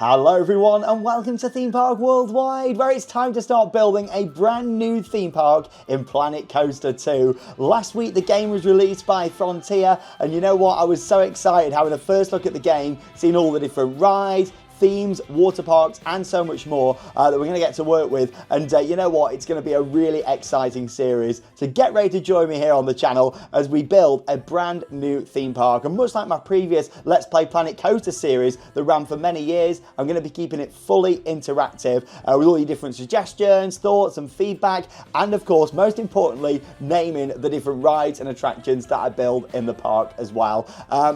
Hello everyone and welcome to Theme Park Worldwide, where it's time to start building a brand new theme park in Planet Coaster 2. Last week the game was released by Frontier, and you know what, I was so excited having a first look at the game, seeing all the different rides, themes, water parks and so much more that we're going to get to work with. And you know what, it's going to be a really exciting series, so get ready to join me here on the channel as we build a brand new theme park. And much like my previous Let's Play Planet Coaster series that ran for many years, I'm going to be keeping it fully interactive with all your different suggestions, thoughts and feedback, and of course most importantly naming the different rides and attractions that I build in the park as well.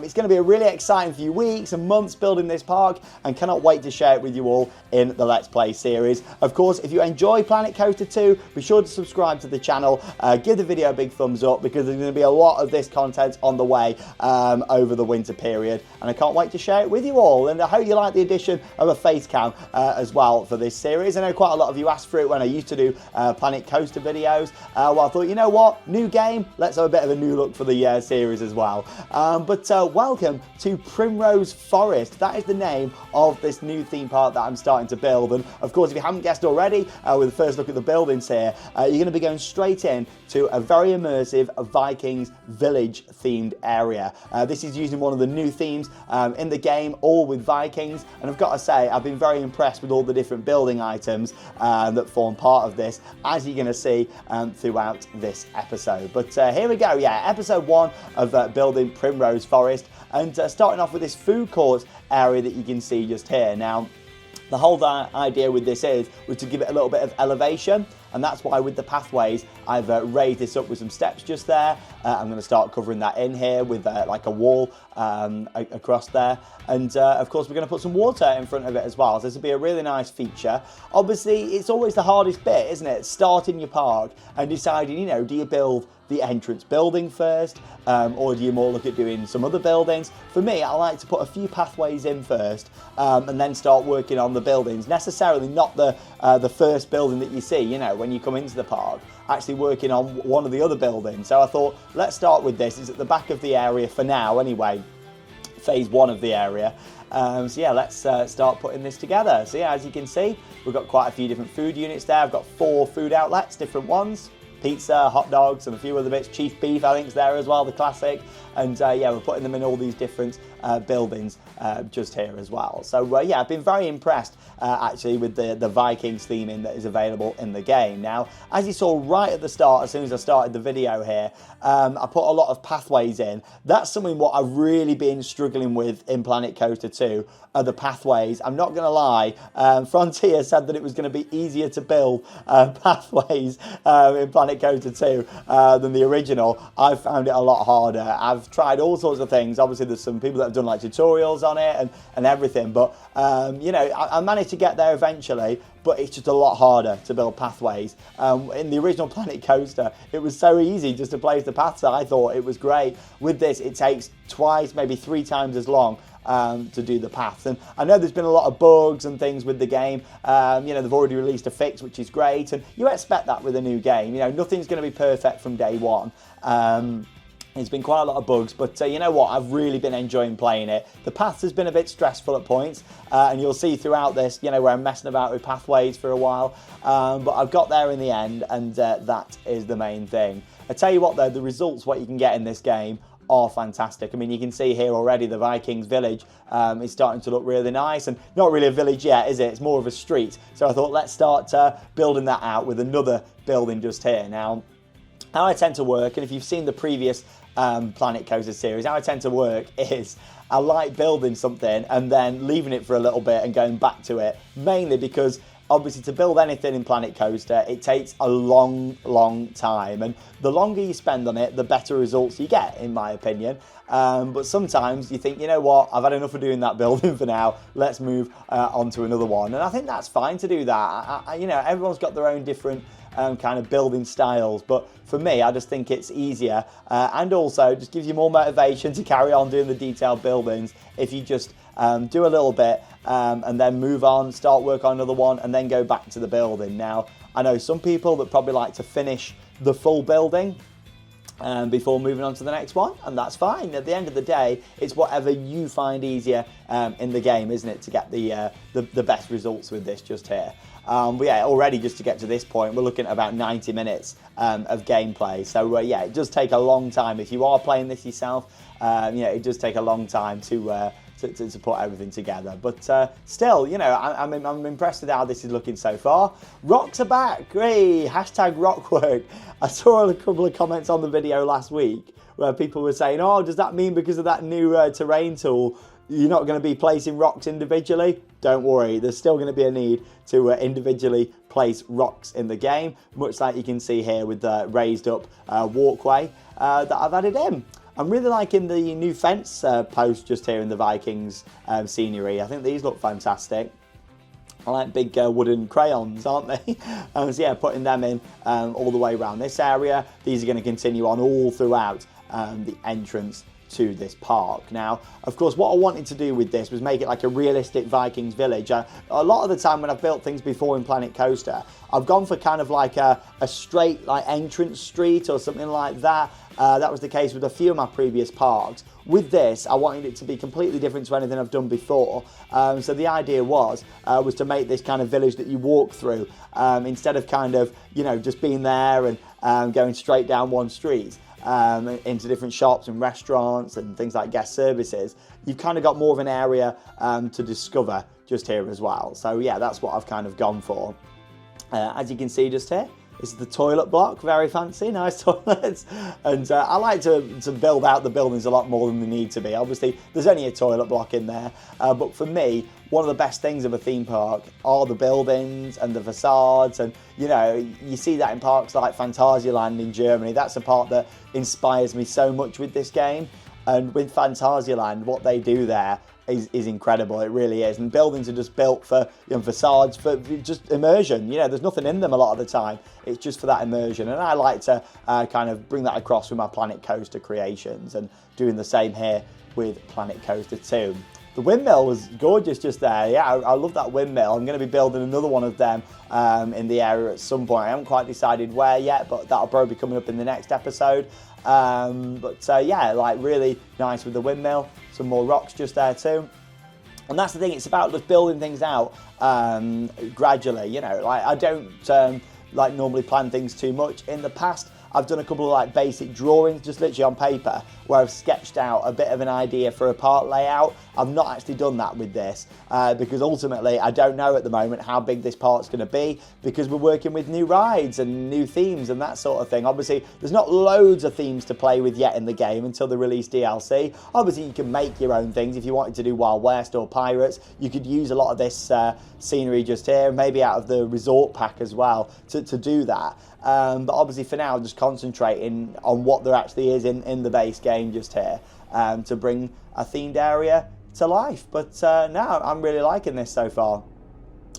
It's going to be a really exciting few weeks and months building this park, and cannot wait to share it with you all in the Let's Play series. Of course, if you enjoy Planet Coaster 2, be sure to subscribe to the channel, give the video a big thumbs up, because there's going to be a lot of this content on the way over the winter period, and I can't wait to share it with you all. And I hope you like the addition of a face cam as well for this series. I know quite a lot of you asked for it when I used to do Planet Coaster videos. Well, I thought, you know what, new game, let's have a bit of a new look for the series as well. But welcome to Primrose Forest. That is the name of this new theme park that I'm starting to build. And of course, if you haven't guessed already with the first look at the buildings here, you're going to be going straight in to a very immersive Viking Village themed area. This is using one of the new themes in the game, all with Vikings, and I've got to say I've been very impressed with all the different building items that form part of this, as you're going to see throughout this episode. But here we go, yeah, episode 1 of building Primrose Forest, and starting off with this food court area that you can see just here. Now, the whole idea with this was to give it a little bit of elevation, and that's why with the pathways I've raised this up with some steps just there. I'm going to start covering that in here with like a wall across there, and of course we're going to put some water in front of it as well, so this will be a really nice feature. Obviously it's always the hardest bit, isn't it, starting your park and deciding, you know, do you build the entrance building first, or do you more look at doing some other buildings? For me, I like to put a few pathways in first, and then start working on the buildings. Necessarily not the first building that you see, you know, when you come into the park, actually working on one of the other buildings. So I thought, let's start with this. It's at the back of the area for now anyway, phase 1 of the area. So yeah, let's start putting this together. So yeah, as you can see, we've got quite a few different food units there. I've got 4 food outlets, different ones. Pizza, hot dogs and a few other bits. Chief beef I think is there as well, the classic. And yeah, we're putting them in all these different buildings just here as well. So yeah, I've been very impressed actually with the Vikings theming that is available in the game. Now, as you saw right at the start, as soon as I started the video here, I put a lot of pathways in. That's something what I've really been struggling with in Planet Coaster 2, are the pathways. I'm not going to lie, Frontier said that it was going to be easier to build pathways in Planet Coaster 2 than the original. I found it a lot harder. I've tried all sorts of things. Obviously there's some people that have done like tutorials on it and everything, but you know, I managed to get there eventually, but it's just a lot harder to build pathways. In the original Planet Coaster, it was so easy just to place the paths. I thought it was great. With this, it takes twice, maybe 3 times as long to do the paths. And I know there's been a lot of bugs and things with the game. You know, they've already released a fix, which is great, and you expect that with a new game. You know, nothing's going to be perfect from day one. There's been quite a lot of bugs, but you know what, I've really been enjoying playing it. The paths has been a bit stressful at points, and you'll see throughout this, you know, where I'm messing about with pathways for a while, but I've got there in the end, and that is the main thing. I tell you what though, the results, what you can get in this game, are fantastic. I mean, you can see here already the Viking Village is starting to look really nice, and not really a village yet, is it? It's more of a street. So I thought, let's start building that out with another building just here. Now, how I tend to work, and if you've seen the previous Planet Coaster series, how I tend to work is I like building something and then leaving it for a little bit and going back to it, mainly because obviously to build anything in Planet Coaster, it takes a long time, and the longer you spend on it, the better results you get, in my opinion. But sometimes you think, you know what, I've had enough of doing that building for now, let's move on to another one. And I think that's fine to do that. You know, everyone's got their own different kind of building styles, but for me, I just think it's easier, and also just gives you more motivation to carry on doing the detailed buildings if you just do a little bit and then move on, start work on another one, and then go back to the building. Now, I know some people that probably like to finish the full building, before moving on to the next one, and that's fine. At the end of the day, it's whatever you find easier in the game, isn't it, to get the best results with this just here. But yeah, already just to get to this point, we're looking at about 90 minutes of gameplay. So yeah, it does take a long time. If you are playing this yourself, it does take a long time to put everything together, but still, I'm impressed with how this is looking so far. Rocks are back, hey, hashtag rockwork. I saw a couple of comments on the video last week where people were saying, oh, does that mean because of that new terrain tool, you're not going to be placing rocks individually? Don't worry, there's still going to be a need to individually place rocks in the game, much like you can see here with the raised up walkway that I've added in. I'm really liking the new fence post just here in the Vikings scenery. I think these look fantastic. I like big wooden crayons, aren't they? So yeah, putting them in all the way around this area. These are going to continue on all throughout the entrance to this park. Now, of course, what I wanted to do with this was make it like a realistic Vikings Village. A lot of the time when I've built things before in Planet Coaster, I've gone for kind of like a straight like entrance street or something like that. That was the case with a few of my previous parks. With this, I wanted it to be completely different to anything I've done before. So the idea was to make this kind of village that you walk through instead of kind of, just being there and going straight down one street. Into different shops and restaurants and things like guest services, you've kind of got more of an area to discover just here as well. So yeah, that's what I've kind of gone for. As you can see just here, this is the toilet block, very fancy, nice toilets. And I like to build out the buildings a lot more than they need to be. Obviously, there's only a toilet block in there, but for me, one of the best things of a theme park are the buildings and the facades. And, you see that in parks like Phantasialand in Germany. That's a part that inspires me so much with this game. And with Phantasialand, what they do there is incredible. It really is. And buildings are just built for facades, for just immersion. There's nothing in them a lot of the time. It's just for that immersion. And I like to kind of bring that across with my Planet Coaster creations and doing the same here with Planet Coaster 2. The windmill was gorgeous just there. Yeah, I love that windmill. I'm going to be building another one of them in the area at some point. I haven't quite decided where yet, but that'll probably be coming up in the next episode. Yeah, like really nice with the windmill. Some more rocks just there too. And that's the thing, it's about just building things out gradually, like I don't like normally plan things too much. In the past, I've done a couple of like basic drawings just literally on paper where I've sketched out a bit of an idea for a park layout. I've not actually done that with this because ultimately I don't know at the moment how big this park's going to be because we're working with new rides and new themes and that sort of thing. Obviously, there's not loads of themes to play with yet in the game until the release DLC. Obviously, you can make your own things. If you wanted to do Wild West or Pirates, you could use a lot of this scenery just here, maybe out of the resort pack as well to do that. But obviously for now, just concentrating on what there actually is in the base game just here to bring a themed area to life. But no, I'm really liking this so far.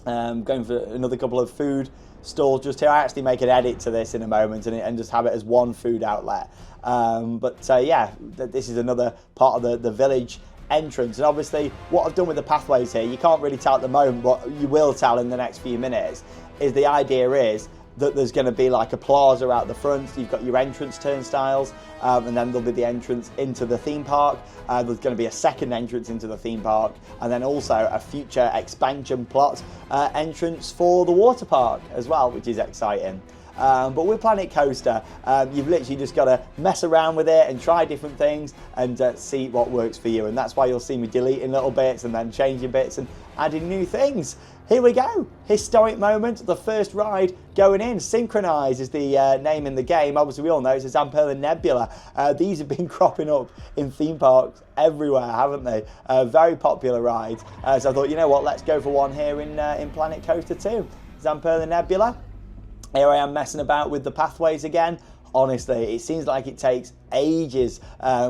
Going for another couple of food stalls just here. I actually make an edit to this in a moment and just have it as one food outlet. Yeah, this is another part of the village entrance. And obviously what I've done with the pathways here, you can't really tell at the moment, but you will tell in the next few minutes, is the idea is that there's going to be like a plaza out the front. You've got your entrance turnstiles, and then there'll be the entrance into the theme park. There's going to be a second entrance into the theme park, and then also a future expansion plot entrance for the water park as well, which is exciting. But with Planet Coaster, you've literally just got to mess around with it and try different things and see what works for you. And that's why you'll see me deleting little bits and then changing bits and adding new things. Here we go. Historic moment. The first ride going in. Synchronize is the name in the game. Obviously, we all know it's a Zamperla Nebula. These have been cropping up in theme parks everywhere, haven't they? Very popular rides. So I thought, you know what, let's go for one here in Planet Coaster 2. Zamperla Nebula. Here I am messing about with the pathways again. Honestly, it seems like it takes ages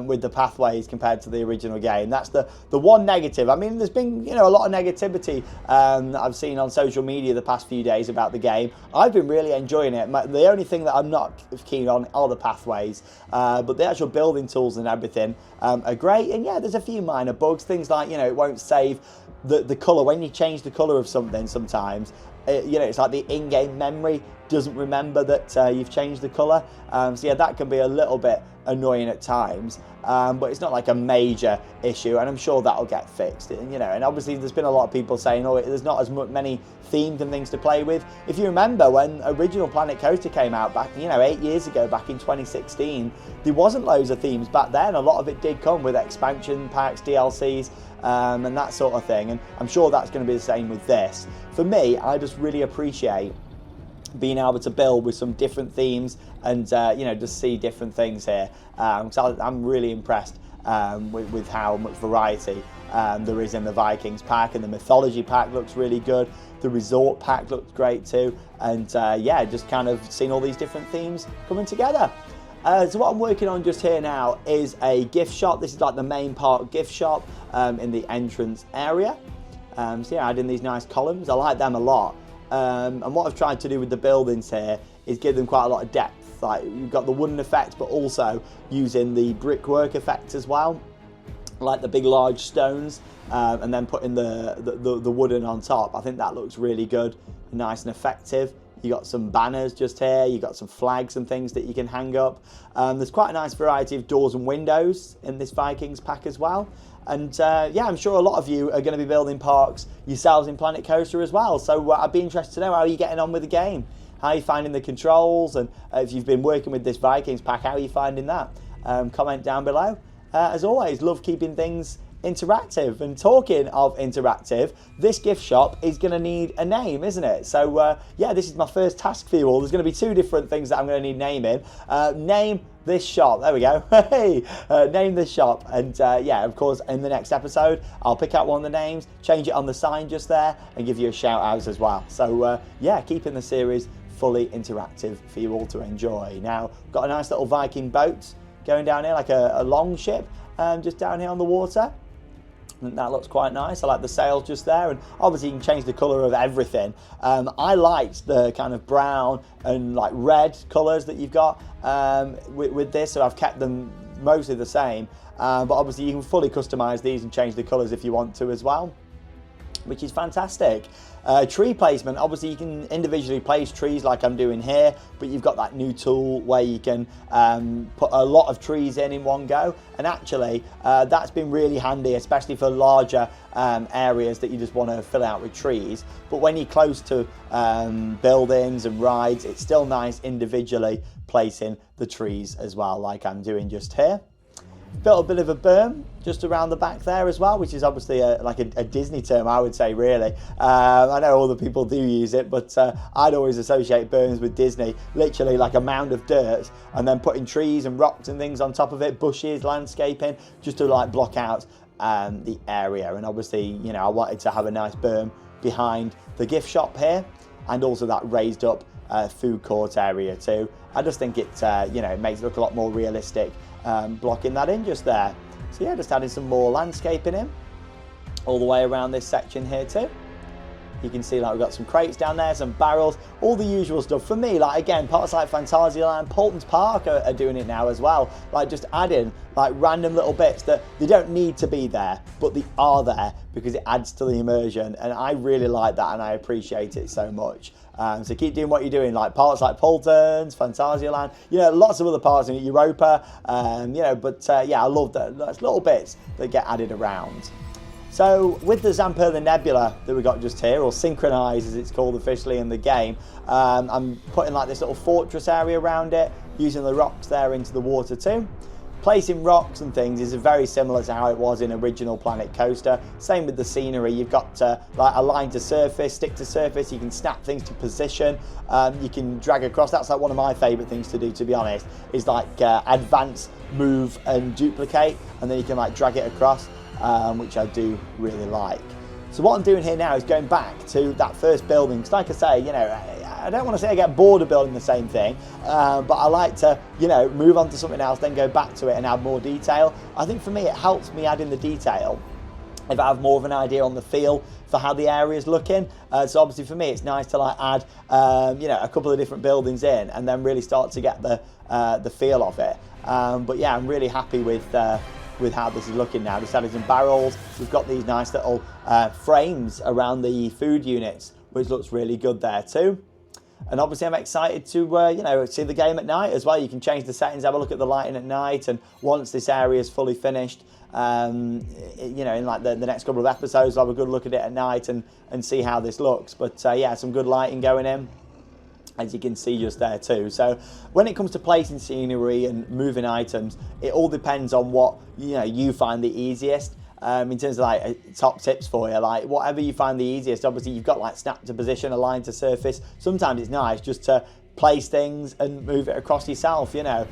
with the pathways compared to the original game. That's the one negative. I mean, there's been a lot of negativity I've seen on social media the past few days about the game. I've been really enjoying it. The only thing that I'm not keen on are the pathways, but the actual building tools and everything are great. And yeah, there's a few minor bugs, things like it won't save the colour when you change the colour of something. Sometimes you know, it's like the in-game memory doesn't remember that you've changed the colour. So yeah, that can be a little bit annoying at times, but it's not like a major issue, and I'm sure that'll get fixed. And, you know, and obviously there's been a lot of people saying, oh, there's not as many themes and things to play with. If you remember when original Planet Coaster came out back, you know, 8 years ago, back in 2016, there wasn't loads of themes back then. A lot of it did come with expansion packs, DLCs, and that sort of thing. And I'm sure that's going to be the same with this. For me, I just really appreciate being able to build with some different themes and you know, just see different things here. So I'm really impressed with how much variety there is in the Vikings pack, and the mythology pack looks really good. The resort pack looks great too, and yeah, just kind of seeing all these different themes coming together. So what I'm working on just here now is a gift shop. This is like the main park gift shop in the entrance area. So yeah, adding these nice columns, I like them a lot. And what I've tried to do with the buildings here is give them quite a lot of depth. Like, you've got the wooden effect, but also using the brickwork effect as well, like the big large stones, and then putting the wooden on top. I think that looks really good, nice and effective. You got some banners just here, you got some flags and things that you can hang up. There's quite a nice variety of doors and windows in this Vikings pack as well. And yeah, I'm sure a lot of you are going to be building parks yourselves in Planet Coaster as well. So I'd be interested to know how you're getting on with the game. How are you finding the controls? And if you've been working with this Vikings pack, how are you finding that? Comment down below. As always, love keeping things interactive. And talking of interactive, this gift shop is going to need a name, isn't it? So yeah, this is my first task for you all. There's going to be 2 different things that I'm going to need naming. Name this shop. There we go. Hey, name this shop. And yeah, of course, in the next episode, I'll pick out one of the names, change it on the sign just there, and give you a shout out as well. So yeah, keeping the series fully interactive for you all to enjoy. Now, got a nice little Viking boat going down here, like a long ship, just down here on the water. And that looks quite nice. I like the sails just there, and obviously you can change the colour of everything. I liked the kind of brown and like red colours that you've got with this, so I've kept them mostly the same. But obviously you can fully customise these and change the colours if you want to as well, which is fantastic. Tree placement, obviously you can individually place trees like I'm doing here, but you've got that new tool where you can put a lot of trees in one go, and actually that's been really handy, especially for larger areas that you just want to fill out with trees. But when you're close to buildings and rides, it's still nice individually placing the trees as well, like I'm doing just here. Built a bit of a berm just around the back there as well, which is obviously like a Disney term, I would say, really. I know other people do use it, but I'd always associate berms with Disney, literally like a mound of dirt and then putting trees and rocks and things on top of it, bushes, landscaping, just to like block out the area. And obviously, you know, I wanted to have a nice berm behind the gift shop here, and also that raised up food court area too. I just think it, you know, it makes it look a lot more realistic, blocking that in just there. So yeah, just adding some more landscaping in all the way around this section here too. You can see like we've got some crates down there, some barrels, all the usual stuff. For me, like again, parts like Phantasialand, Paulton's Park are doing it now as well. Like just adding like random little bits that they don't need to be there, but they are there because it adds to the immersion. And I really like that, and I appreciate it so much. So keep doing what you're doing, like parts like Paulton's, Phantasialand, you know, lots of other parts in Europa, you know, but yeah, I love that. Those little bits that get added around. So with the Zamperla Nebula that we got just here, or Synchronize as it's called officially in the game, I'm putting like this little fortress area around it, using the rocks there into the water too. Placing rocks and things is very similar to how it was in original Planet Coaster. Same with the scenery. You've got like a line to surface, stick to surface. You can snap things to position. You can drag across. That's like one of my favourite things to do, to be honest, is like advance, move and duplicate, and then you can like drag it across, which I do really like. So what I'm doing here now is going back to that first building, because like I say, you know, I don't want to say I get bored of building the same thing, but I like to, you know, move on to something else, then go back to it and add more detail. I think for me it helps me add in the detail if I have more of an idea on the feel for how the area is looking. So obviously for me it's nice to like add, you know, a couple of different buildings in and then really start to get the feel of it. But yeah, I'm really happy with how this is looking now. Just added some barrels. We've got these nice little frames around the food units which looks really good there too. And obviously I'm excited to, you know, see the game at night as well. You can change the settings, have a look at the lighting at night, and once this area is fully finished, you know, in like the next couple of episodes, I'll have a good look at it at night and see how this looks. But yeah, some good lighting going in, as you can see just there too. So when it comes to placing scenery and moving items, it all depends on what, you know, you find the easiest. In terms of like top tips for you, like whatever you find the easiest. Obviously you've got like snap to position, align to surface. Sometimes it's nice just to place things and move it across yourself, you know,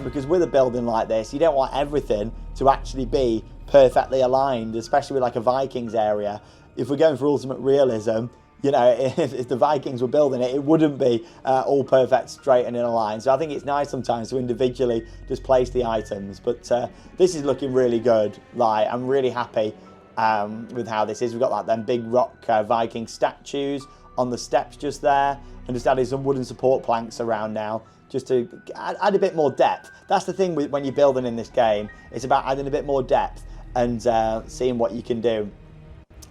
because with a building like this, you don't want everything to actually be perfectly aligned, especially with like a Vikings area. If we're going for ultimate realism, you know, if the Vikings were building it, it wouldn't be all perfect, straight and in a line. So I think it's nice sometimes to individually just place the items. But this is looking really good. Like, I'm really happy with how this is. We've got like them big rock Viking statues on the steps just there, and just adding some wooden support planks around now, just to add a bit more depth. That's the thing when you're building in this game. It's about adding a bit more depth and seeing what you can do.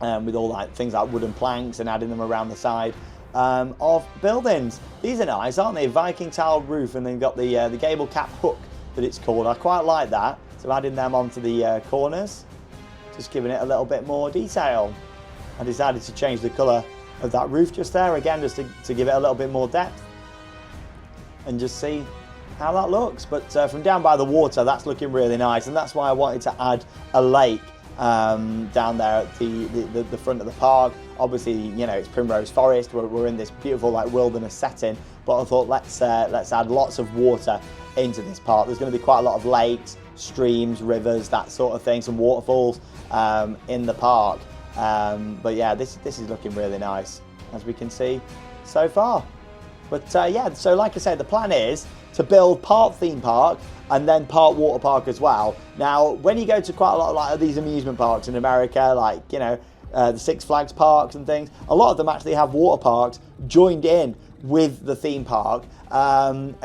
With all like things like wooden planks and adding them around the side of buildings. These are nice, aren't they? Viking tiled roof, and then you've got the gable cap hook that it's called. I quite like that. So adding them onto the corners, just giving it a little bit more detail. I decided to change the colour of that roof just there, again, just to give it a little bit more depth and just see how that looks. But from down by the water, that's looking really nice, and that's why I wanted to add a lake down there at the front of the park. Obviously, you know, it's Primrose Forest. We're in this beautiful like wilderness setting, but I thought let's add lots of water into this park. There's going to be quite a lot of lakes, streams, rivers, that sort of thing, some waterfalls in the park. But yeah, this is looking really nice, as we can see so far. But yeah, so like I said, the plan is to build part theme park and then part water park as well. Now, when you go to quite a lot of like these amusement parks in America, like, you know, the Six Flags parks and things, a lot of them actually have water parks joined in with the theme park. And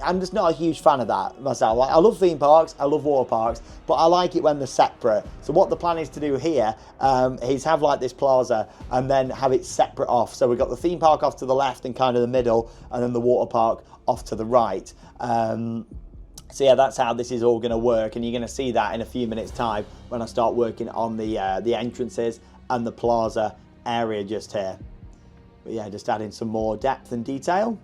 I'm just not a huge fan of that myself. Like, I love theme parks, I love water parks, but I like it when they're separate. So what the plan is to do here is have like this plaza and then have it separate off. So we've got the theme park off to the left and kind of the middle, and then the water park off to the right. So yeah, that's how this is all going to work, and you're going to see that in a few minutes time when I start working on the entrances and the plaza area just here. But yeah, just adding some more depth and detail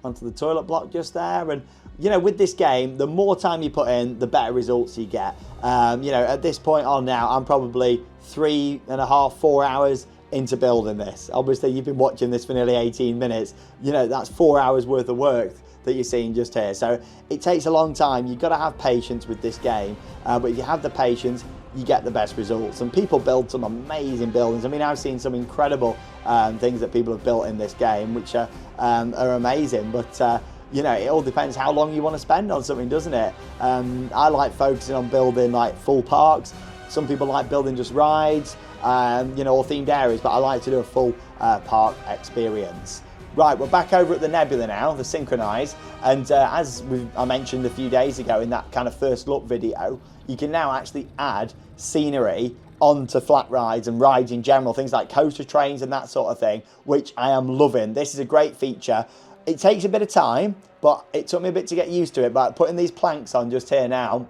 onto the toilet block just there. And you know, with this game, the more time you put in, the better results you get. You know, at this point on now, I'm probably 3.5, 4 hours into building this. Obviously, you've been watching this for nearly 18 minutes. You know, that's 4 hours worth of work that you're seeing just here. So it takes a long time. You've got to have patience with this game, but if you have the patience, you get the best results. And people build some amazing buildings. I mean, I've seen some incredible things that people have built in this game, which are amazing. But you know, it all depends how long you want to spend on something, doesn't it? I like focusing on building like full parks. Some people like building just rides, you know, or themed areas, but I like to do a full park experience. Right, we're back over at the Nebula now, the Synchronize, and as I mentioned a few days ago in that kind of first look video, you can now actually add scenery onto flat rides and rides in general, things like coaster trains and that sort of thing, which I am loving. This is a great feature. It takes a bit of time, but it took me a bit to get used to it, but putting these planks on just here now,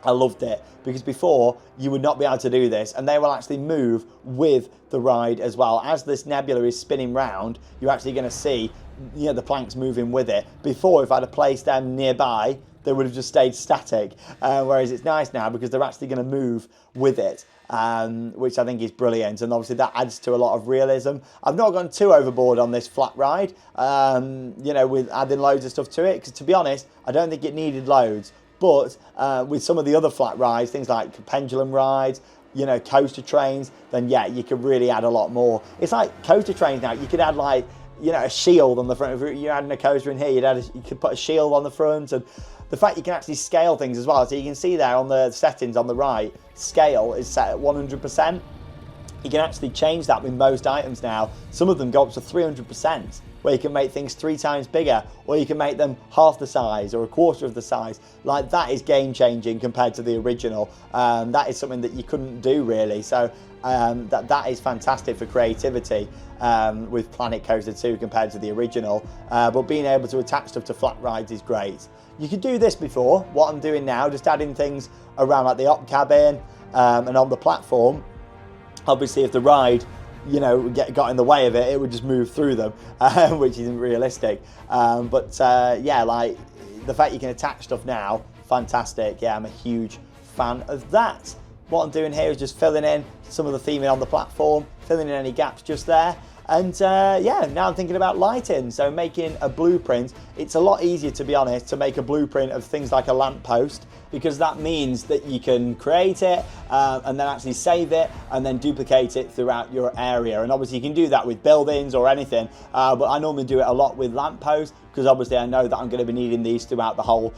I loved it, because before you would not be able to do this, and they will actually move with the ride as well. As this nebula is spinning round, you're actually going to see, you know, the planks moving with it. Before, if I'd have placed them nearby, they would have just stayed static, whereas it's nice now because they're actually going to move with it, which I think is brilliant, and obviously that adds to a lot of realism. I've not gone too overboard on this flat ride, you know, with adding loads of stuff to it, because to be honest, I don't think it needed loads. But with some of the other flat rides, things like pendulum rides, you know, coaster trains, then yeah, you could really add a lot more. It's like coaster trains now. You could add like, you know, a shield on the front. If you're adding a coaster in here, you could put a shield on the front, and the fact you can actually scale things as well. So you can see there on the settings on the right, scale is set at 100%. you can actually change that with most items now. Some of them go up to 300%, where you can make things 3 times bigger, or you can make them half the size or a quarter of the size. Like, that is game changing compared to the original. That is something that you couldn't do really. So that is fantastic for creativity with Planet Coaster 2 compared to the original. But being able to attach stuff to flat rides is great. You could do this before, what I'm doing now, just adding things around like the op cabin and on the platform. Obviously, if the ride, you know, got in the way of it, it would just move through them, which isn't realistic. Yeah, like the fact you can attach stuff now, fantastic. Yeah, I'm a huge fan of that. What I'm doing here is just filling in some of the theming on the platform, filling in any gaps just there. And yeah, now I'm thinking about lighting. So making a blueprint, it's a lot easier, to be honest, to make a blueprint of things like a lamppost, because that means that you can create it and then actually save it and then duplicate it throughout your area. And obviously you can do that with buildings or anything, but I normally do it a lot with lampposts, because obviously I know that I'm going to be needing these throughout the whole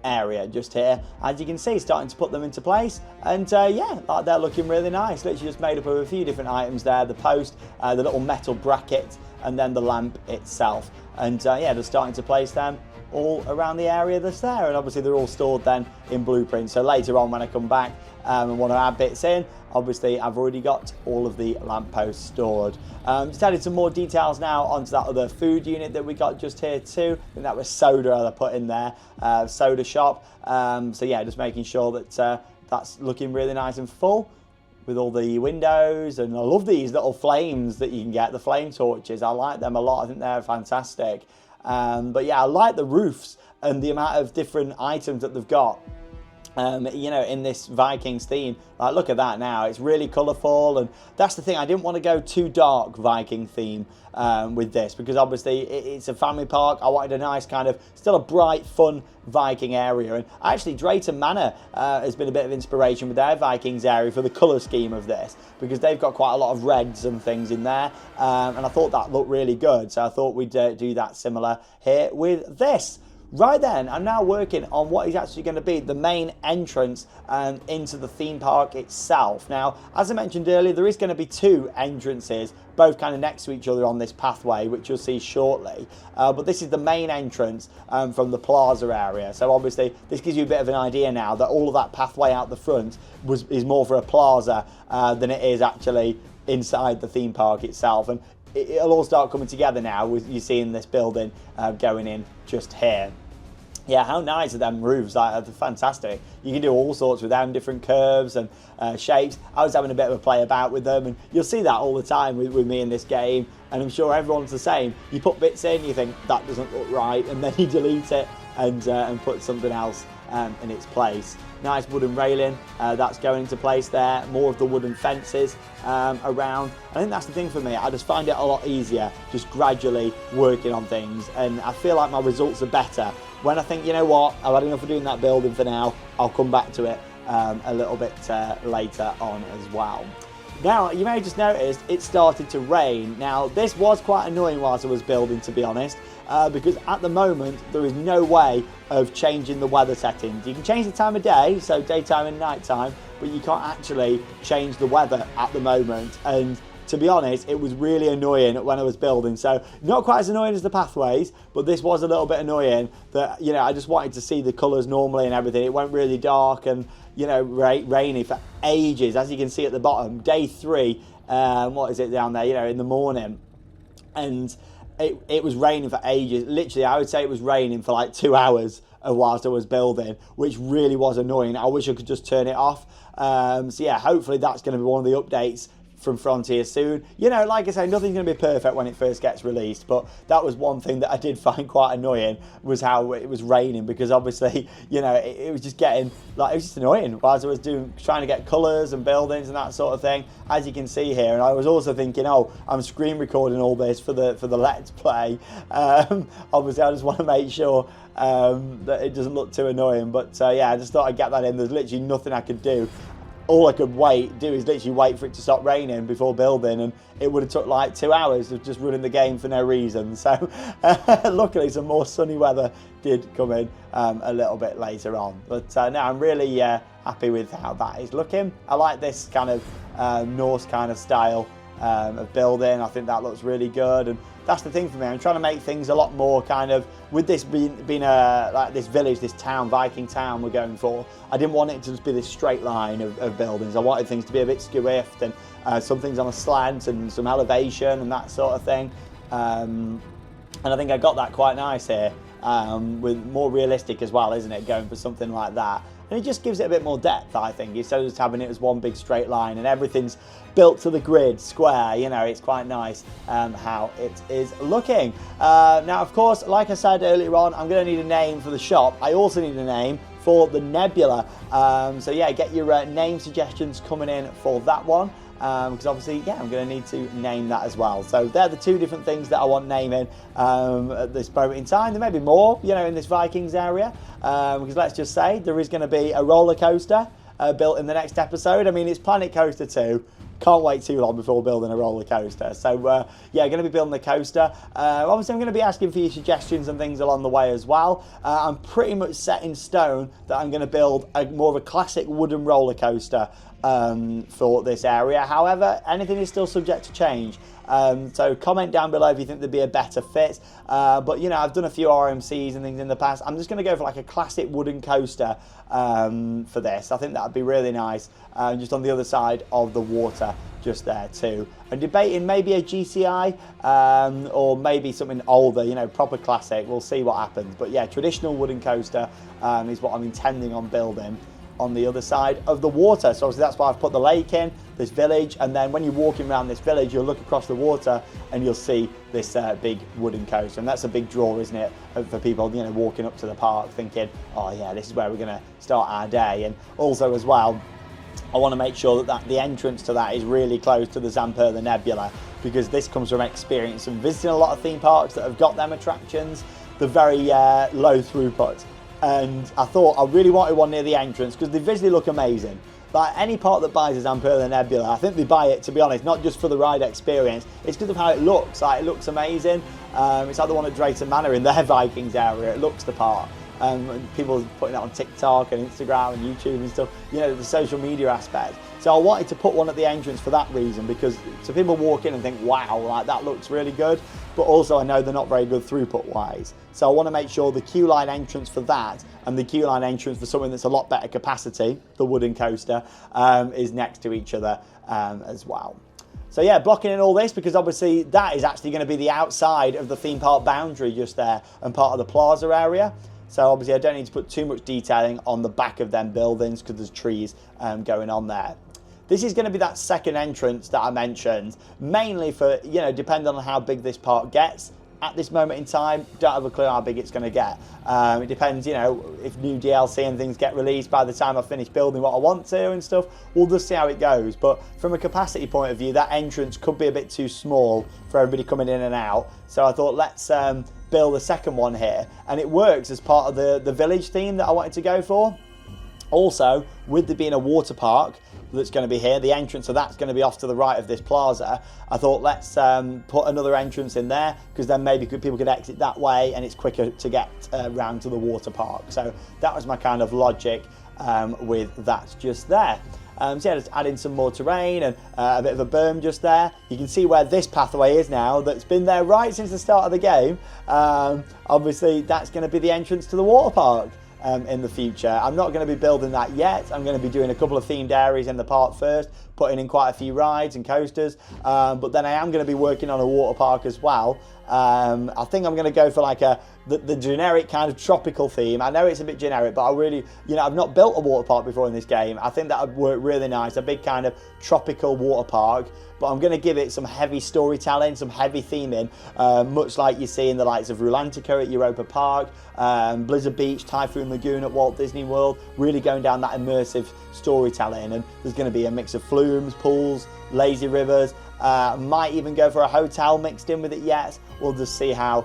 area just here. As you can see, starting to put them into place, and yeah, like they're looking really nice. Literally just made up of a few different items there, the post, the little metal bracket, and then the lamp itself. And yeah, just starting to place them all around the area that's there, and obviously they're all stored then in blueprints. So later on when I come back and want to add bits in, obviously I've already got all of the lampposts stored. Just added some more details now onto that other food unit that we got just here too. I think that was soda I put in there, soda shop. So yeah, just making sure that that's looking really nice and full with all the windows. And I love these little flames that you can get, the flame torches. I like them a lot. I think they're fantastic. But yeah, I like the roofs and the amount of different items that they've got. You know, in this Vikings theme. Like, look at that now, it's really colourful, and that's the thing, I didn't want to go too dark Viking theme with this, because obviously it's a family park. I wanted a nice kind of, still a bright, fun Viking area. And actually Drayton Manor has been a bit of inspiration with their Vikings area for the colour scheme of this, because they've got quite a lot of reds and things in there, and I thought that looked really good, so I thought we'd do that similar here with this. Right then, I'm now working on what is actually going to be the main entrance into the theme park itself. Now, as I mentioned earlier, there is going to be 2 entrances, both kind of next to each other on this pathway, which you'll see shortly. But this is the main entrance from the plaza area. So obviously, this gives you a bit of an idea now that all of that pathway out the front is more for a plaza than it is actually inside the theme park itself. And it'll all start coming together now with you seeing this building going in just here. Yeah, how nice are them roofs? Like, they're fantastic. You can do all sorts with them, different curves and shapes. I was having a bit of a play about with them, and you'll see that all the time with me in this game, and I'm sure everyone's the same. You put bits in, you think that doesn't look right, and then you delete it and put something else in its place. Nice wooden railing that's going into place there. More of the wooden fences around. I think that's the thing for me. I just find it a lot easier just gradually working on things, and I feel like my results are better when I think, you know what, I've had enough of doing that building for now. I'll come back to it a little bit later on as well. Now, you may have just noticed it started to rain. Now, this was quite annoying whilst I was building, to be honest, because at the moment, there is no way of changing the weather settings. You can change the time of day, so daytime and nighttime, but you can't actually change the weather at the moment. And to be honest, it was really annoying when I was building. So not quite as annoying as the pathways, but this was a little bit annoying that, you know, I just wanted to see the colours normally and everything. It went really dark and, you know, rainy for ages, as you can see at the bottom. Day 3, what is it down there, you know, in the morning. And it was raining for ages. Literally, I would say it was raining for like 2 hours whilst I was building, which really was annoying. I wish I could just turn it off. So yeah, hopefully that's going to be one of the updates from Frontier soon. You know, like I say, nothing's going to be perfect when it first gets released, but that was one thing that I did find quite annoying, was how it was raining, because obviously, you know, it was just getting, like, it was just annoying whilst I was trying to get colours and buildings and that sort of thing, as you can see here. And I was also thinking, oh, I'm screen recording all this for the Let's Play. Obviously, I just want to make sure that it doesn't look too annoying, but yeah, I just thought I'd get that in. There's literally nothing I could do. All I could do is literally wait for it to stop raining before building, and it would have took like 2 hours of just running the game for no reason. So luckily some more sunny weather did come in a little bit later on. But no, I'm really happy with how that is looking. I like this kind of Norse kind of style of building. I think that looks really good, and that's the thing for me. I'm trying to make things a lot more kind of, with this being a like this village, this town, Viking town we're going for. I didn't want it to just be this straight line of buildings. I wanted things to be a bit skewiffed, and some things on a slant and some elevation and that sort of thing. And I think I got that quite nice here, with more realistic as well, isn't it? Going for something like that. And it just gives it a bit more depth, I think, instead of just having it as one big straight line and everything's built to the grid, square. You know, it's quite nice how it is looking. Now, of course, like I said earlier on, I'm going to need a name for the shop. I also need a name for the nebula. So yeah, get your name suggestions coming in for that one. Because obviously, yeah, I'm going to need to name that as well. So they're the two different things that I want naming at this moment in time. There may be more, you know, in this Vikings area, because let's just say there is going to be a roller coaster built in the next episode. I mean, it's Planet Coaster 2. Can't wait too long before building a roller coaster. So yeah, going to be building the coaster. Obviously, I'm going to be asking for your suggestions and things along the way as well. I'm pretty much set in stone that I'm going to build more of a classic wooden roller coaster for this area. However, anything is still subject to change. So comment down below if you think there'd be a better fit. But you know, I've done a few RMCs and things in the past. I'm just going to go for like a classic wooden coaster for this. I think that'd be really nice. Just on the other side of the water, just there too. And debating maybe a GCI or maybe something older, you know, proper classic. We'll see what happens. But yeah, traditional wooden coaster is what I'm intending on building on the other side of the water. So obviously that's why I've put the lake in, this village, and then when you're walking around this village, you'll look across the water and you'll see this big wooden coaster. And that's a big draw, isn't it, for people, you know, walking up to the park thinking, oh yeah, this is where we're going to start our day. And also as well, I want to make sure that the entrance to that is really close to the Zamperla Nebula, because this comes from experience and visiting a lot of theme parks that have got them attractions, the very low throughput. And I thought I really wanted one near the entrance because they visually look amazing. Like any park that buys a Zamperla Nebula, I think they buy it, to be honest, not just for the ride experience, it's because of how it looks. Like, it looks amazing. It's like the one at Drayton Manor in their Vikings area. It looks the part. People putting it on TikTok and Instagram and YouTube and stuff, you know, the social media aspect. So I wanted to put one at the entrance for that reason, because so people walk in and think, wow, like that looks really good. But also I know they're not very good throughput wise. So I want to make sure the queue line entrance for that and the queue line entrance for something that's a lot better capacity, the wooden coaster, is next to each other as well. So yeah, blocking in all this because obviously that is actually going to be the outside of the theme park boundary just there and part of the plaza area. So obviously I don't need to put too much detailing on the back of them buildings because there's trees going on there. This is going to be that second entrance that I mentioned, mainly for, you know, depending on how big this park gets. At this moment in time, don't have a clue how big it's going to get. It depends, you know, if new DLC and things get released by the time I finish building what I want to and stuff. We'll just see how it goes. But from a capacity point of view, that entrance could be a bit too small for everybody coming in and out. So I thought, let's build a second one here. And it works as part of the village theme that I wanted to go for. Also, with there being a water park that's going to be here, the entrance of that's going to be off to the right of this plaza. I thought, let's put another entrance in there, because then maybe people could exit that way and it's quicker to get round to the water park. So that was my kind of logic with that just there. So yeah, just add in some more terrain and a bit of a berm just there. You can see where this pathway is now, that's been there right since the start of the game. Obviously that's going to be the entrance to the water park in the future. I'm not going to be building that yet. I'm going to be doing a couple of themed areas in the park first, putting in quite a few rides and coasters, but then I am going to be working on a water park as well. I think I'm going to go for like the generic kind of tropical theme. I know it's a bit generic, but I really, you know, I've not built a water park before in this game. I think that would work really nice, a big kind of tropical water park. But I'm going to give it some heavy storytelling, some heavy theming, much like you see in the likes of Rulantica at Europa Park, Blizzard Beach, Typhoon Lagoon at Walt Disney World, really going down that immersive storytelling. And there's going to be a mix of flumes, pools, lazy rivers, might even go for a hotel mixed in with it yet. We'll just see how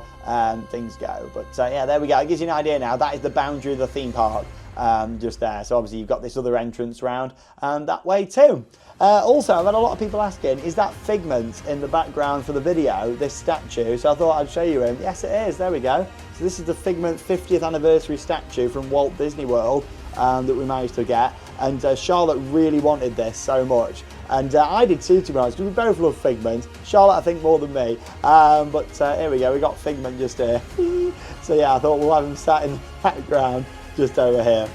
things go. But yeah, there we go. It gives you an idea now. That is the boundary of the theme park just there. So obviously you've got this other entrance round that way too. Also, I've had a lot of people asking, is that Figment in the background for the video, this statue? So I thought I'd show you him. Yes, it is. There we go. So this is the Figment 50th anniversary statue from Walt Disney World that we managed to get. And Charlotte really wanted this so much. And I did too, to be honest, because we both love Figment. Charlotte, I think, more than me. But here we go, we got Figment just here. So yeah, I thought we'll have him sat in the background just over here.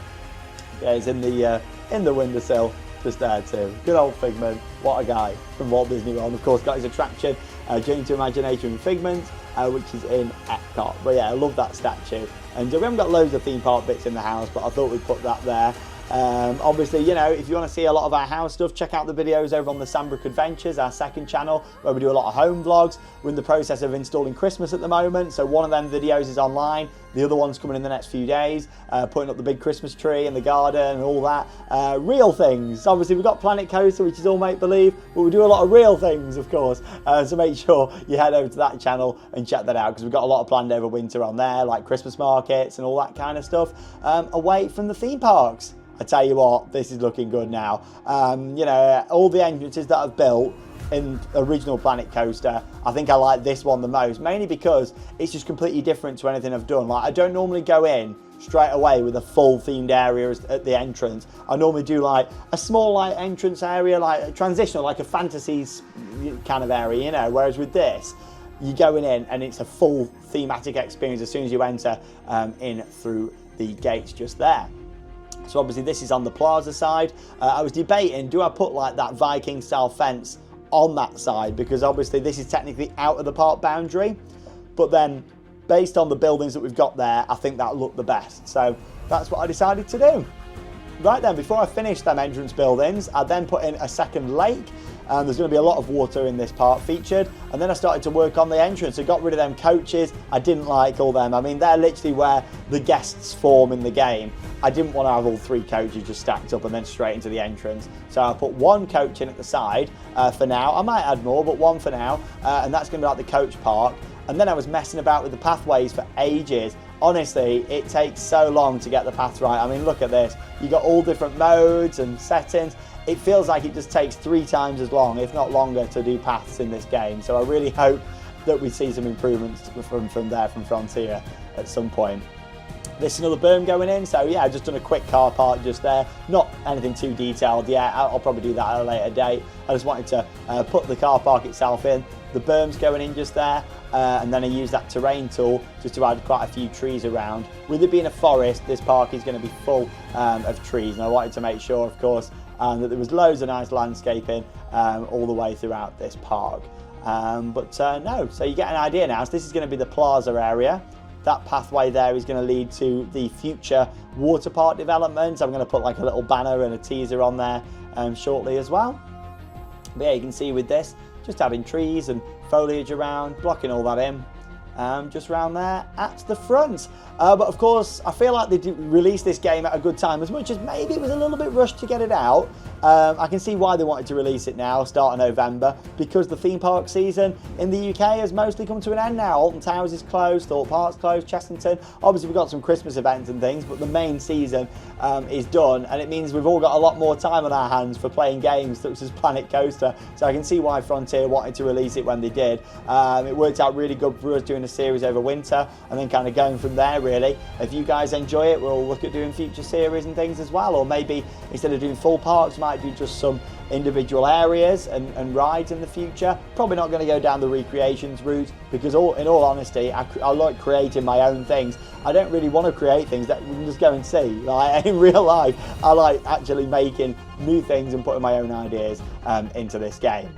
Yeah, he's in the windowsill just there too. Good old Figment, what a guy from Walt Disney World. Of course, got his attraction, Journey to Imagination Figment, which is in Epcot. But yeah, I love that statue. And we haven't got loads of theme park bits in the house, but I thought we'd put that there. Obviously, you know, if you want to see a lot of our house stuff, check out the videos over on the Sandbrook Adventures, our second channel, where we do a lot of home vlogs. We're in the process of installing Christmas at the moment, so one of them videos is online. The other one's coming in the next few days, putting up the big Christmas tree in the garden and all that. Real things. Obviously, we've got Planet Coaster, which is all make-believe, but we do a lot of real things, of course. So make sure you head over to that channel and check that out, because we've got a lot of planned over winter on there, like Christmas markets and all that kind of stuff, away from the theme parks. I tell you what, this is looking good now. You know, all the entrances that I've built in original Planet Coaster, I think I like this one the most, mainly because it's just completely different to anything I've done. Like, I don't normally go in straight away with a full themed area at the entrance. I normally do like a small like entrance area, like a transitional, like a fantasies kind of area, you know, whereas with this, you're going in and it's a full thematic experience as soon as you enter in through the gates just there. So obviously this is on the plaza side. I was debating, do I put like that Viking style fence on that side? Because obviously this is technically out of the park boundary. But then based on the buildings that we've got there, I think that looked the best. So that's what I decided to do. Right then, before I finish them entrance buildings, I then put in a second lake. There's going to be a lot of water in this part featured. And then I started to work on the entrance. I got rid of them coaches. I didn't like all them. I mean, they're literally where the guests form in the game. I didn't want to have all three coaches just stacked up and then straight into the entrance. So I put one coach in at the side for now. I might add more, but one for now. And that's going to be like the coach park. And then I was messing about with the pathways for ages. Honestly, it takes so long to get the paths right. I mean, look at this. You got all different modes and settings. It feels like it just takes 3 times as long, if not longer, to do paths in this game. So I really hope that we see some improvements from Frontier at some point. This is another berm going in, so yeah, I've just done a quick car park just there. Not anything too detailed yet. I'll probably do that at a later date. I just wanted to put the car park itself in. The berm's going in just there, and then I use that terrain tool just to add quite a few trees around. With it being a forest, this park is going to be full of trees, and I wanted to make sure, of course, that there was loads of nice landscaping all the way throughout this park. No, so you get an idea now. So this is going to be the plaza area. That pathway there is going to lead to the future water park development. I'm going to put like a little banner and a teaser on there shortly as well. But yeah, you can see with this, just adding trees and foliage around, blocking all that in. Just around there at the front. But of course, I feel like they released this game at a good time. As much as maybe it was a little bit rushed to get it out, I can see why they wanted to release it now, start of November, because the theme park season in the UK has mostly come to an end now. Alton Towers is closed, Thorpe Park's closed, Chessington. Obviously, we've got some Christmas events and things, but the main season is done, and it means we've all got a lot more time on our hands for playing games such as Planet Coaster. So I can see why Frontier wanted to release it when they did. It worked out really good for us doing a series over winter, and then kind of going from there, really. If you guys enjoy it, we'll look at doing future series and things as well, or maybe instead of doing full parks, might do just some individual areas and rides in the future. Probably not going to go down the recreations route, because in all honesty, I like creating my own things. I don't really want to create things that we can just go and see. Like in real life, I like actually making new things and putting my own ideas into this game.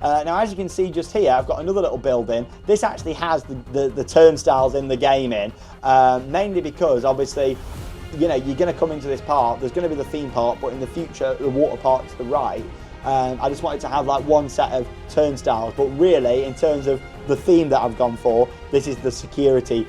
Now, as you can see just here, I've got another little building. This actually has the turnstiles in the game in, mainly because obviously, you know, you're going to come into this park, there's going to be the theme park, but in the future, the water park to the right. I just wanted to have like one set of turnstiles, but really, in terms of the theme that I've gone for, this is the security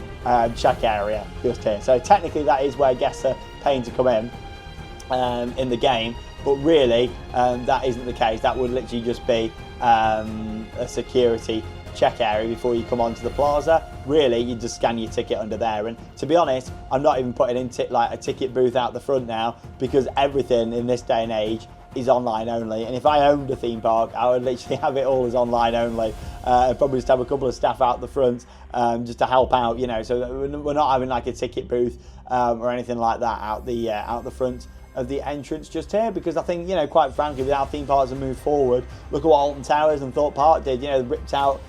check area just here. So technically, that is where guests are paying to come in the game, but really, that isn't the case. That would literally just be a security check area before you come onto the plaza. Really, you just scan your ticket under there. And to be honest, I'm not even putting in like a ticket booth out the front now, because everything in this day and age is online only. And if I owned a theme park, I would literally have it all as online only. I'd probably just have a couple of staff out the front just to help out, you know, so that we're not having like a ticket booth or anything like that out the front of the entrance just here, because I think, you know, quite frankly, with how theme parks have moved forward, look at what Alton Towers and Thorpe Park did. You know, they ripped out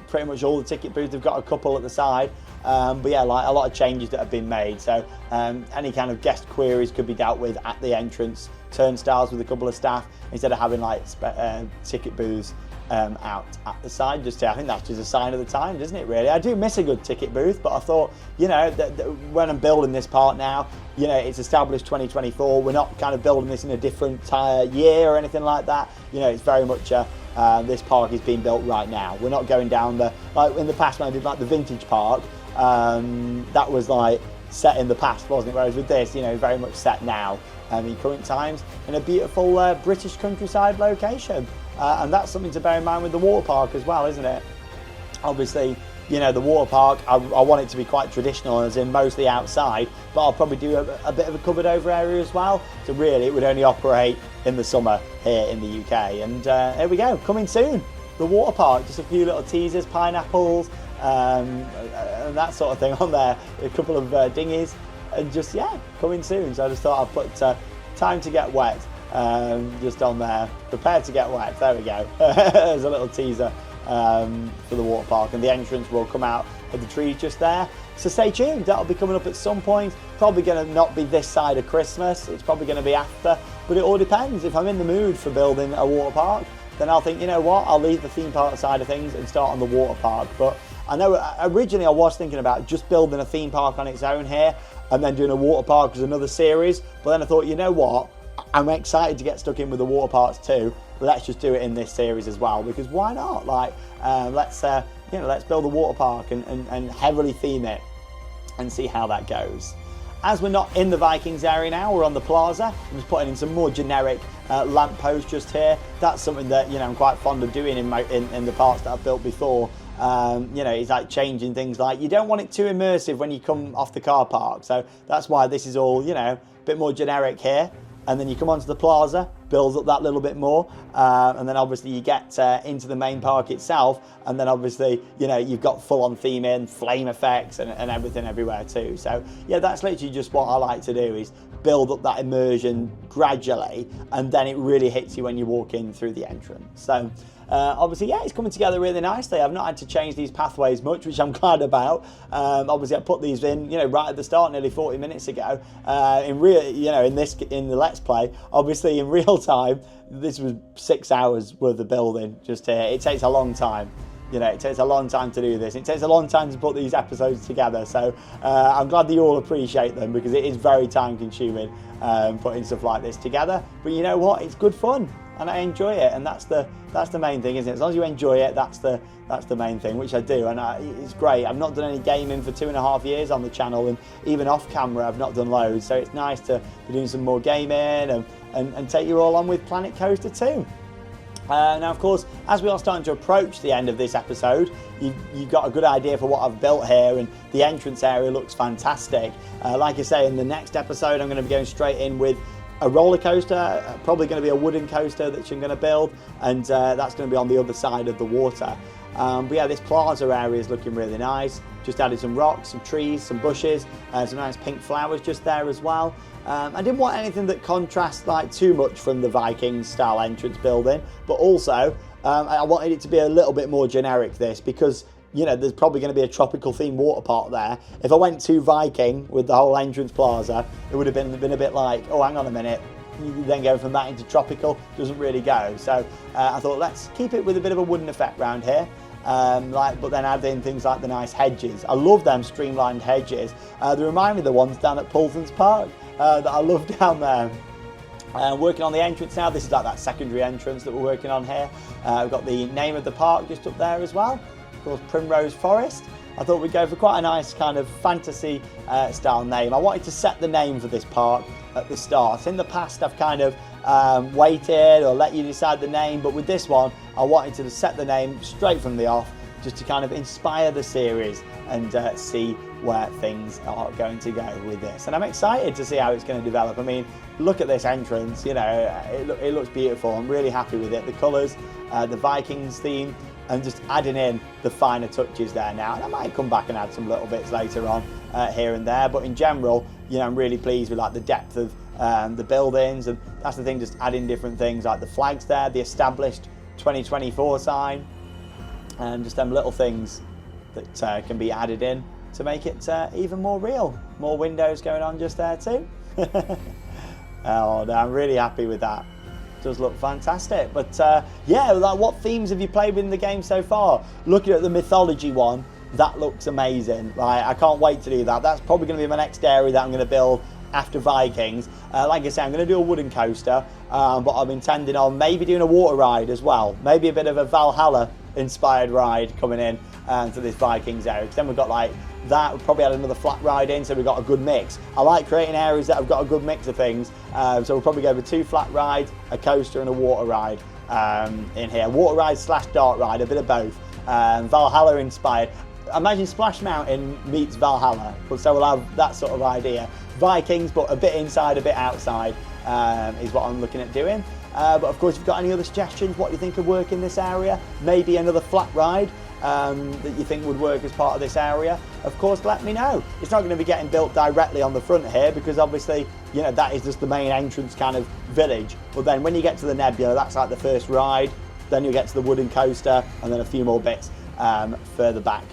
pretty much all the ticket booths. They've got a couple at the side, but yeah, like a lot of changes that have been made. So any kind of guest queries could be dealt with at the entrance turnstiles with a couple of staff, instead of having like ticket booths out at the side. Just I think that's just a sign of the time, isn't it, really? I do miss a good ticket booth, but I thought, you know, that when I'm building this park now, you know, it's established 2024. We're not kind of building this in a different year or anything like that. You know, it's very much this park is being built right now. We're not going down like in the past when I did like the vintage park, that was like set in the past, wasn't it? Whereas with this, you know, very much set now in current times, in a beautiful British countryside location. And that's something to bear in mind with the water park as well, isn't it? Obviously, you know, the water park, I want it to be quite traditional, as in mostly outside, but I'll probably do a bit of a covered over area as well. So really, it would only operate in the summer here in the UK. And here we go, coming soon, the water park. Just a few little teasers, pineapples, and that sort of thing on there. A couple of dinghies, and just, yeah, coming soon. So I just thought I'd put time to get wet just on there. Prepare to get wet. There we go. There's a little teaser for the water park, and the entrance will come out of the trees just there. So stay tuned. That'll be coming up at some point. Probably going to not be this side of Christmas. It's probably going to be after, but it all depends. If I'm in the mood for building a water park, then I'll think, you know what, I'll leave the theme park side of things and start on the water park. But I know originally I was thinking about just building a theme park on its own here and then doing a water park as another series. But then I thought, you know what, I'm excited to get stuck in with the water parks too. Let's just do it in this series as well, because why not? Like, let's build a water park and heavily theme it and see how that goes. As we're not in the Vikings area now, we're on the plaza. I'm just putting in some more generic lampposts just here. That's something that, you know, I'm quite fond of doing in the parks that I've built before. You know, it's like changing things. Like, you don't want it too immersive when you come off the car park, so that's why this is all, you know, a bit more generic here. And then you come onto the plaza, builds up that little bit more, and then obviously you get into the main park itself, and then obviously, you know, you've got full-on theming, flame effects, and everything everywhere too. So yeah, that's literally just what I like to do, is build up that immersion gradually, and then it really hits you when you walk in through the entrance. So obviously, yeah, it's coming together really nicely. I've not had to change these pathways much, which I'm glad about. Obviously, I put these in, you know, right at the start, nearly 40 minutes ago. In the Let's Play, obviously in real time, this was 6 hours worth of building just here. It takes a long time. You know, it takes a long time to do this. It takes a long time to put these episodes together. So I'm glad that you all appreciate them, because it is very time consuming putting stuff like this together. But you know what? It's good fun, and I enjoy it, and that's the main thing, isn't it? As long as you enjoy it, that's the main thing, which I do, and it's great. I've not done any gaming for 2.5 years on the channel, and even off camera I've not done loads, so it's nice to be doing some more gaming and take you all on with Planet Coaster 2. Now, of course, as we are starting to approach the end of this episode, you've got a good idea for what I've built here, and the entrance area looks fantastic. Like I say, in the next episode, I'm going to be going straight in with a roller coaster, probably going to be a wooden coaster that I'm going to build, and that's going to be on the other side of the water. But yeah, this plaza area is looking really nice. Just added some rocks, some trees, some bushes, some nice pink flowers just there as well. I didn't want anything that contrasts like too much from the Viking style entrance building, but also I wanted it to be a little bit more generic, this, because, you know, there's probably going to be a tropical themed water park there. If I went too Viking with the whole entrance plaza, it would have been a bit like, oh, hang on a minute, you then go from that into tropical, doesn't really go. So I thought, let's keep it with a bit of a wooden effect around here. But then add in things like the nice hedges. I love them streamlined hedges. They remind me of the ones down at Poulton's Park that I love down there. Working on the entrance now. This is like that secondary entrance that we're working on here. We've got the name of the park just up there as well. Of course, Primrose Forest. I thought we'd go for quite a nice kind of fantasy style name. I wanted to set the name for this park at the start. In the past, I've kind of waited or let you decide the name, but with this one, I wanted to set the name straight from the off, just to kind of inspire the series and see where things are going to go with this. And I'm excited to see how it's going to develop. I mean, look at this entrance, you know, it looks beautiful. I'm really happy with it. The colours, the Vikings theme, and just adding in the finer touches there now. And I might come back and add some little bits later on here and there, but in general, you know, I'm really pleased with like the depth of the buildings, and that's the thing, just adding different things like the flags there, the established 2024 sign, and just them little things that can be added in to make it even more real. More windows going on just there too. Oh, no, I'm really happy with that. It does look fantastic. But yeah, like, what themes have you played with in the game so far? Looking at the mythology one, that looks amazing. Like, I can't wait to do that. That's probably going to be my next area that I'm going to build after Vikings. Like I say, I'm going to do a wooden coaster, but I'm intending on maybe doing a water ride as well. Maybe a bit of a Valhalla inspired ride coming in to this Vikings area. Because then we've got like that, we'll probably add another flat ride in, so we've got a good mix. I like creating areas that have got a good mix of things, so we'll probably go with 2 flat rides, a coaster and a water ride in here. Water ride / dark ride, a bit of both. Valhalla inspired. Imagine Splash Mountain meets Valhalla, so we'll have that sort of idea. Vikings, but a bit inside, a bit outside, is what I'm looking at doing. But of course, if you've got any other suggestions, what you think would work in this area, maybe another flat ride that you think would work as part of this area, of course, let me know. It's not going to be getting built directly on the front here, because obviously, you know, that is just the main entrance kind of village. But then when you get to the Nebula, that's like the first ride, then you'll get to the wooden coaster, and then a few more bits further back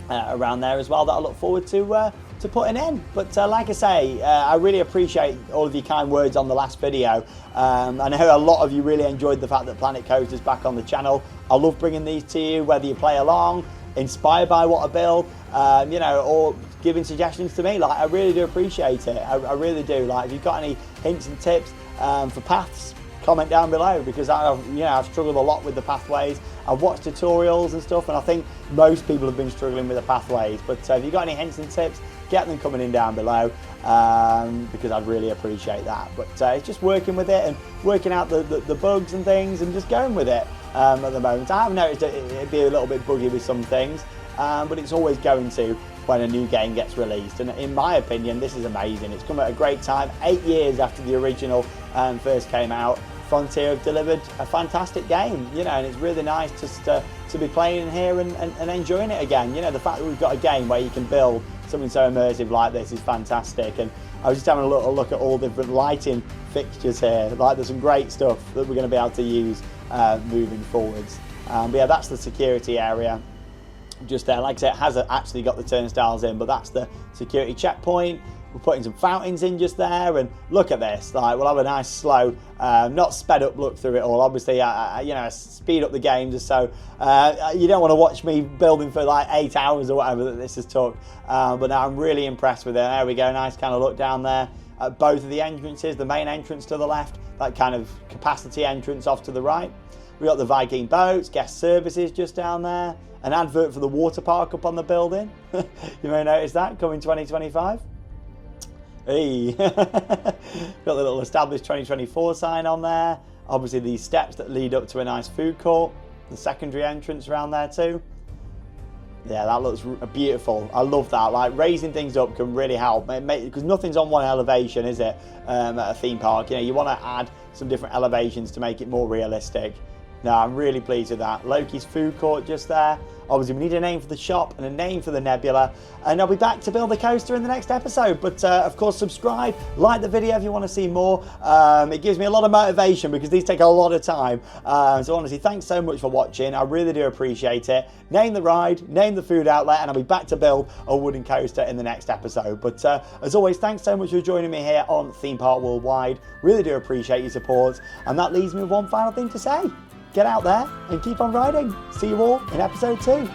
around there as well that I look forward to putting in. But like I say, I really appreciate all of your kind words on the last video. I know a lot of you really enjoyed the fact that Planet Coaster's back on the channel. I love bringing these to you, whether you play along, inspired by what I build, you know, or giving suggestions to me. Like, I really do appreciate it. I really do. Like, if you've got any hints and tips for paths, comment down below, because I've struggled a lot with the pathways. I've watched tutorials and stuff, and I think most people have been struggling with the pathways. But if you've got any hints and tips, get them coming in down below, because I'd really appreciate that. But it's just working with it and working out the bugs and things, and just going with it at the moment. I have noticed it'd be a little bit buggy with some things, but it's always going to when a new game gets released. And in my opinion, this is amazing. It's come at a great time. 8 years after the original first came out, Frontier have delivered a fantastic game, you know, and it's really nice just to be playing in here and enjoying it again. You know, the fact that we've got a game where you can build something so immersive like this is fantastic. And I was just having a little look at all the different lighting fixtures here. Like, there's some great stuff that we're going to be able to use moving forwards. But yeah, that's the security area just there. Like I said, it has actually got the turnstiles in, but that's the security checkpoint. We're putting some fountains in just there, and look at this. Like, we'll have a nice slow, not sped up look through it all. Obviously, you know, speed up the game just so you don't want to watch me building for like 8 hours or whatever that this has took. But now I'm really impressed with it. There we go, nice kind of look down there at both of the entrances. The main entrance to the left, that kind of capacity entrance off to the right. We got the Viking boats, guest services just down there. An advert for the water park up on the building. You may notice that coming 2025. Hey, got the little established 2024 sign on there. Obviously these steps that lead up to a nice food court. The secondary entrance around there too. Yeah, that looks beautiful. I love that. Like, raising things up can really help, because nothing's on one elevation, is it? At a theme park, you know, you want to add some different elevations to make it more realistic. No, I'm really pleased with that. Loki's food court just there. Obviously, we need a name for the shop and a name for the Nebula. And I'll be back to build the coaster in the next episode. But of course, subscribe, like the video if you want to see more. It gives me a lot of motivation, because these take a lot of time. So honestly, thanks so much for watching. I really do appreciate it. Name the ride, name the food outlet, and I'll be back to build a wooden coaster in the next episode. But as always, thanks so much for joining me here on Theme Park Worldwide. Really do appreciate your support. And that leaves me with one final thing to say. Get out there and keep on riding. See you all in episode 2.